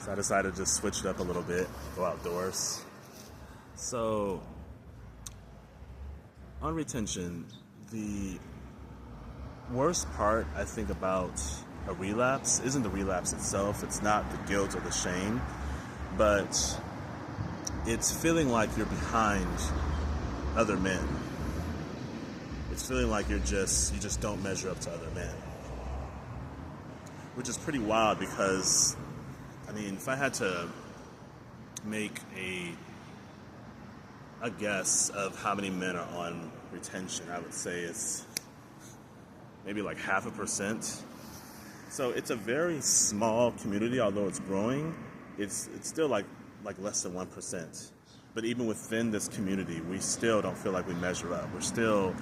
So I decided to just switch it up a little bit, go outdoors. So on retention, the worst part I think about a relapse isn't the relapse itself. It's not the guilt or the shame, but it's feeling like you're behind other men. It's feeling like you just don't measure up to other men, which is pretty wild because, I mean, if I had to make a guess of how many men are on retention, I would say it's maybe like 0.5%. So it's a very small community, although it's growing. It's still like less than 1%. But even within this community, we still don't feel like we measure up. We're still,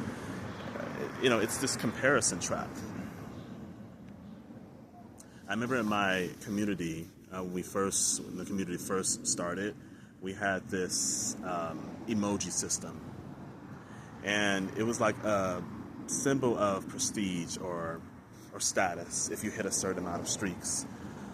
it's this comparison trap. I remember in my community, when the community first started, we had this emoji system. And it was like a symbol of prestige or status if you hit a certain amount of streaks.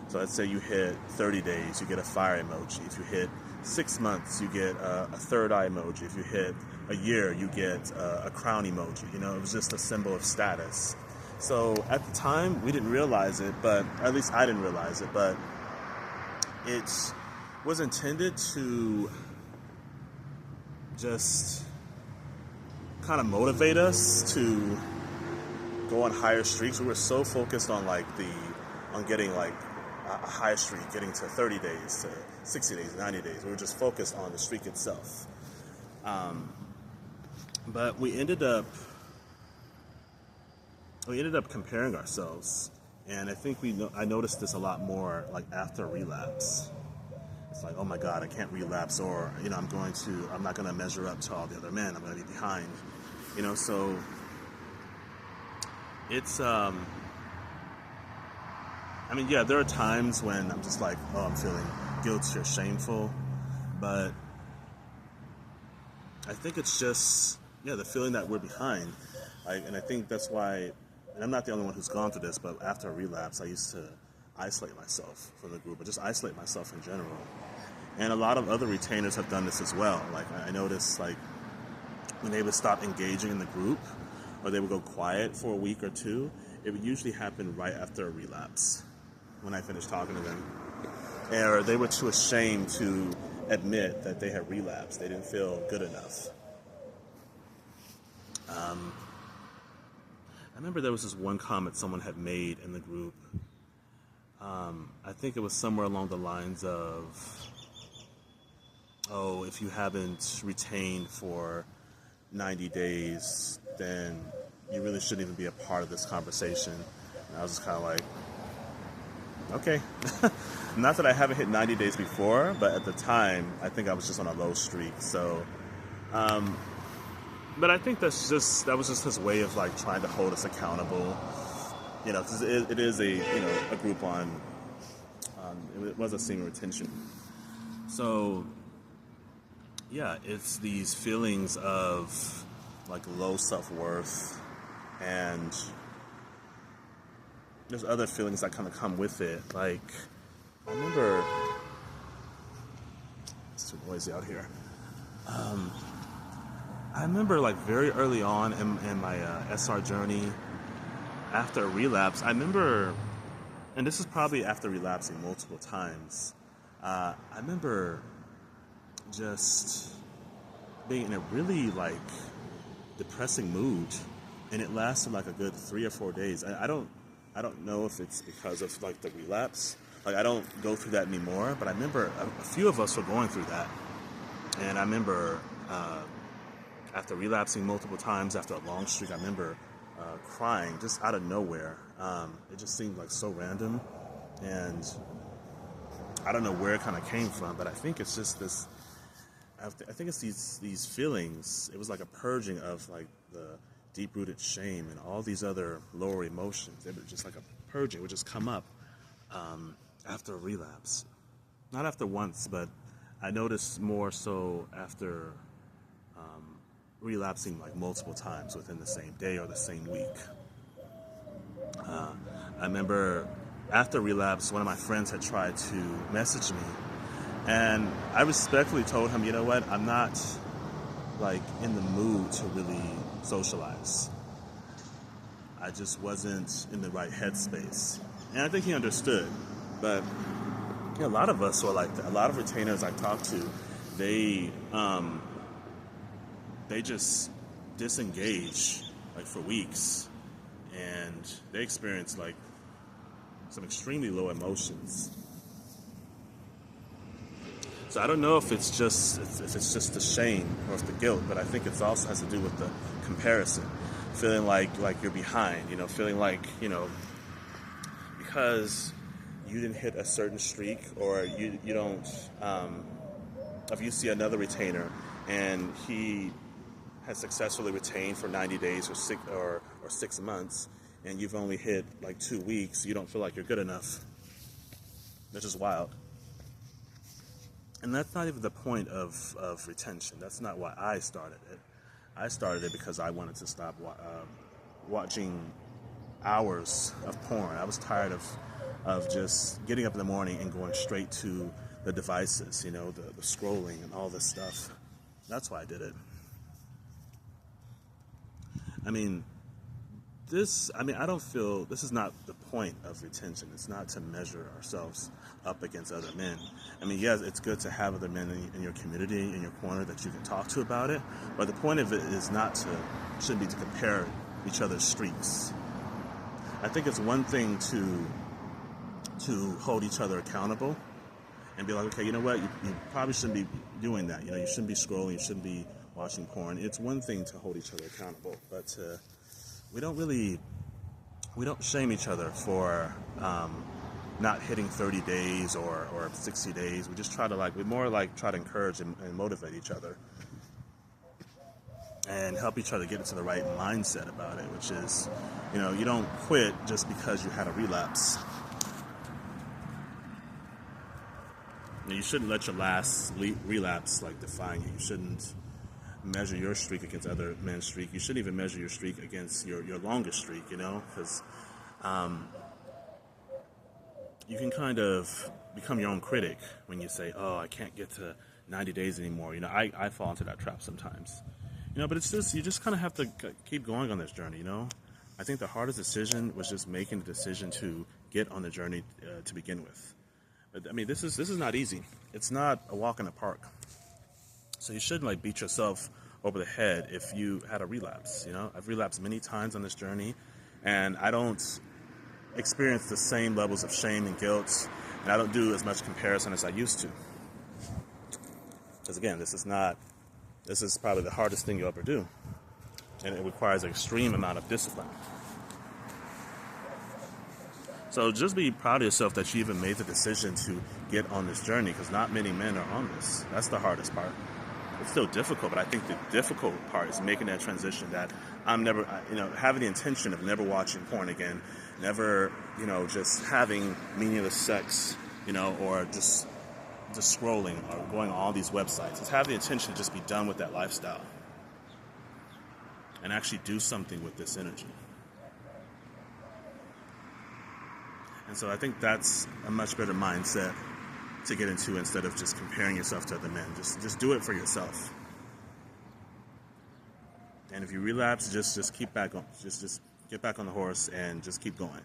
So let's say you hit 30 days, you get a fire emoji. If you hit 6 months, you get a third eye emoji. If you hit a year, you get a crown emoji. It was just a symbol of status. So at the time, we didn't realize it, but at least I didn't realize it, but it was intended to just kind of motivate us to go on higher streaks. We were so focused on getting a high streak, getting to 30 days, to 60 days, 90 days. We were just focused on the streak itself. But we ended up comparing ourselves, and I think I noticed this a lot more like after relapse. It's like, oh my God, I can't relapse, or I'm not gonna measure up to all the other men. I'm gonna be behind. So it's there are times when I'm just like, oh, I'm feeling guilty or shameful, but I think it's just the feeling that we're behind. And I think that's why, and I'm not the only one who's gone through this, but after a relapse, I used to isolate myself from the group, or just isolate myself in general. And a lot of other retainers have done this as well. Like, I noticed, like, when they would stop engaging in the group, or they would go quiet for a week or two, it would usually happen right after a relapse, when I finished talking to them. Or they were too ashamed to admit that they had relapsed. They didn't feel good enough. I remember there was this one comment someone had made in the group. I think it was somewhere along the lines of, oh, if you haven't retained for 90 days, then you really shouldn't even be a part of this conversation. And I was just kind of like, okay. Not that I haven't hit 90 days before, but at the time, I think I was just on a low streak. So, but I think that was just his way of like trying to hold us accountable. Because it is a group on it was a Semen retention. So, yeah, it's these feelings of like low self-worth, and there's other feelings that kind of come with it. Like, I remember, it's too noisy out here. I remember like very early on in my SR journey, after a relapse, I remember, and this is probably after relapsing multiple times, I remember just being in a really like depressing mood, and it lasted like a good 3 or 4 days. I don't know if it's because of like the relapse. Like, I don't go through that anymore, but I remember a few of us were going through that. And I remember after relapsing multiple times after a long streak, I remember crying just out of nowhere. It just seemed like so random, and I don't know where it kind of came from, but I think it's just this. I think it's these feelings. It was like a purging of like the deep-rooted shame and all these other lower emotions. They were just like a purging. It would just come up after a relapse. Not after once, but I noticed more so after relapsing like multiple times within the same day or the same week. I remember after relapse, one of my friends had tried to message me, and I respectfully told him, you know what, I'm not like in the mood to really socialize. I just wasn't in the right headspace. And I think he understood. But a lot of us are like that. A lot of retainers I talk to, they they just disengage like for weeks, and they experience like some extremely low emotions. So I don't know if it's just the shame or if the guilt, but I think it also has to do with the comparison, feeling like you're behind, feeling like because you didn't hit a certain streak, or you don't. If you see another retainer and he has successfully retained for 90 days or 6 months, and you've only hit like 2 weeks, you don't feel like you're good enough. That's just wild. And that's not even the point of retention. That's not why I started it. I started it because I wanted to stop watching hours of porn. I was tired of just getting up in the morning and going straight to the devices, the scrolling and all this stuff. That's why I did it. I don't feel this is not the point of retention. It's not to measure ourselves up against other men. Yes, it's good to have other men in your community, in your corner that you can talk to about it. But the point of it is shouldn't be to compare each other's streaks. I think it's one thing to hold each other accountable and be like, okay, you know what, you probably shouldn't be doing that. You shouldn't be scrolling, you shouldn't be watching porn. It's one thing to hold each other accountable, but we don't shame each other for not hitting 30 days or 60 days. We just try to encourage and motivate each other and help each other get into the right mindset about it, which is, you don't quit just because you had a relapse. You shouldn't let your last relapse define you. You shouldn't measure your streak against other men's streak. You shouldn't even measure your streak against your longest streak, because you can kind of become your own critic when you say, oh, I can't get to 90 days anymore. I fall into that trap sometimes. But it's just, you just kind of have to keep going on this journey, I think the hardest decision was just making the decision to get on the journey to begin with. This is not easy. It's not a walk in the park. So you shouldn't beat yourself over the head if you had a relapse. I've relapsed many times on this journey, and I don't experience the same levels of shame and guilt, and I don't do as much comparison as I used to. Because again, this is probably the hardest thing you'll ever do, and it requires an extreme amount of discipline. So just be proud of yourself that you even made the decision to get on this journey, because not many men are on this. That's the hardest part. It's still difficult, but I think the difficult part is making that transition that I'm never, having the intention of never watching porn again, never, just having meaningless sex, or just scrolling or going on all these websites. It's have the intention to just be done with that lifestyle and actually do something with this energy. And so I think that's a much better mindset to get into instead of just comparing yourself to other men. Just do it for yourself. And if you relapse, just keep back on. Just get back on the horse and just keep going.